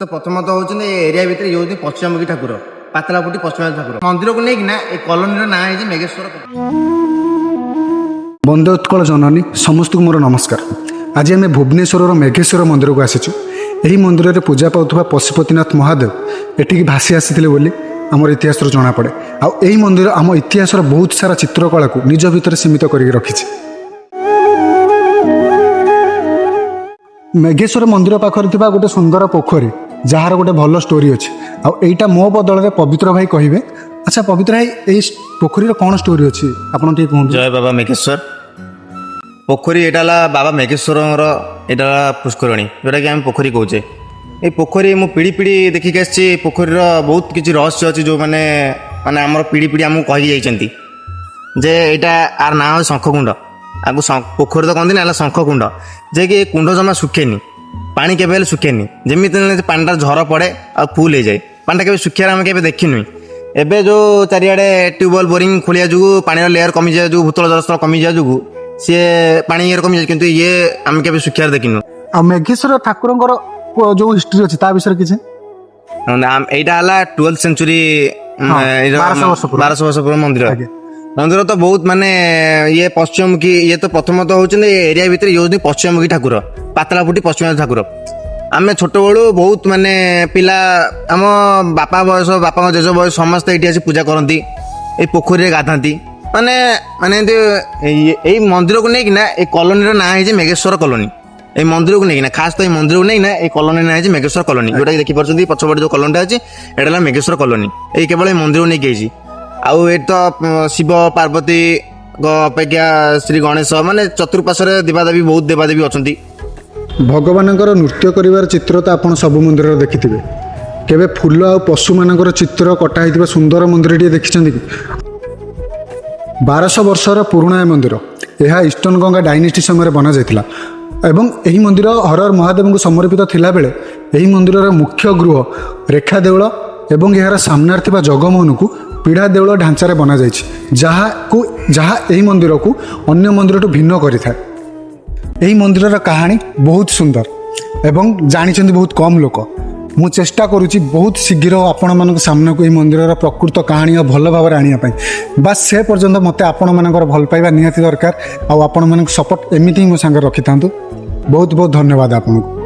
तो प्रथमतः होउछन ए एरिया भितर योनि पश्चिममुखी ठाकुर पातलापुटी पश्चिम ठाकुर मंदिर को नेकिना ए कॉलोनी ना है मेघेश्वर। बंदे उत्कल जननी समस्त को मोर नमस्कार। आज आम भुवनेश्वर मेघेश्वर मंदिर को आसीचु। यही मंदिर में पूजा पाउथुबा पशुपतिनाथ महादेव एठिकी भासी आसी बोली आमर इतिहास जना पड़े। आई मंदिर आम इतिहास बहुत सारा चित्रकला को निज भितर सीमित कर रखी। मेघेश्वर मंदिर पाखर थिबा गोटे सुंदर पोखरी जार गोटे भल स्टोरी अच्छे। आईटा मो बदल में पवित्र भाई कहे। अच्छा पवित्र भाई यही पोखरी कौन स्टोरी अच्छी आपन टी कहूँ। जय बाबा मेघेश्वर पोखरी एटा बाबा मेघेश्वर एटा पुष्करणी जोटा कि आम पोखरी कहे। ये पोखरी मु पीढ़ी पीढ़ी देखिक आसी पोखरीर बहुत किसी रहस्य अच्छी जो मैंने माने आम पीढ़ी पीढ़ी आमको कही जाइए जे यहाँ आर ना हो शंखकुंड आगु पोखरी तो कहते ना शंखकुंड जे कि कुंड जमा सुखेनी पानी केवे सुखेनी जमी पानीटा झर पड़े आ फुल हो जाए पानीटा केवे सुखियार आम के देखनी। एबे जो चारिआडे ट्यूबवेल बोरिंग खोलिया जो पानी लेयर कमी जाए जो भूतल जलस्तर कमी जाए जो सी पानी कमी जाए किंतु ये आम के सुखियार देखिनु। आ मेघेश्वर ठाकुर जो हिस्ट्री अच्छी ता विषय किसी यहाँ 12th सेंचुरी 1200 वर्ष पूर्व मंदिर मंदिर तो बहुत माने ये पश्चिममुखी ये तो प्रथमतः होउछन एरिया भितर योनि पश्चिममुखी ठाकुर पातलापुटी पश्चिम ठाकुर। आम छोट बड़ू बहुत माने पिला आम बापा बयस बापा जेज बयस समस्त ये आसी पूजा करती ये पोखरी गाधाती माने माने यही मंदिर को लेकिन ये कॉलोनी ना है मेघेश्वर कॉलोनी। ये मंदिर को लेकिन खास तो ये मंदिर को नहीं ना ये कॉलोनी ना है मेघेश्वर कॉलोनी जोटा देखिए पछपटे जो कॉलोनी अच्छी एटा मेघेश्वर कॉलोनी ये केवल मंदिर को लेकिन आउ ये तो शिव पार्वती अपेक्षा श्री गणेश माने चतुर्पार्श्व देवादेवी बहुत देवादेवी अच्छा। भगवान नृत्य कर चित्र तो आप सब मंदिर देखिथे केवे फूल आ पशु मान चित्र कटाई सुंदर मंदिर टे देखी कि 1200 वर्षर पुराणा मंदिर यह ईस्टर्न गंगा डायनेस्टी समय बना जाता एवं यही मंदिर हरहर महादेव को समर्पित थिला बेले यही मंदिर मुख्य गृह रेखा देउल एवं यार सामनार थिबा जगमोहन को पीढ़ा देउल ढांचारे बना जाइछि जहाँ यही मंदिर को अन्य मंदिर भिन्न करिथाय। यही मंदिर कहानी बहुत सुंदर एवं जानी बहुत कम लोक। मु चेष्टा करुच्ची बहुत शीघ्र आपण मान सामना को यही मंदिर प्रकृत कहानी भल भाव आने बस से पर्यंत मत आपण मानकर भल पाइबा निहाती दरकार। आपण मान सपोर्ट एमती ही मो सांगे रखि था। बहुत बहुत धन्यवाद आपको।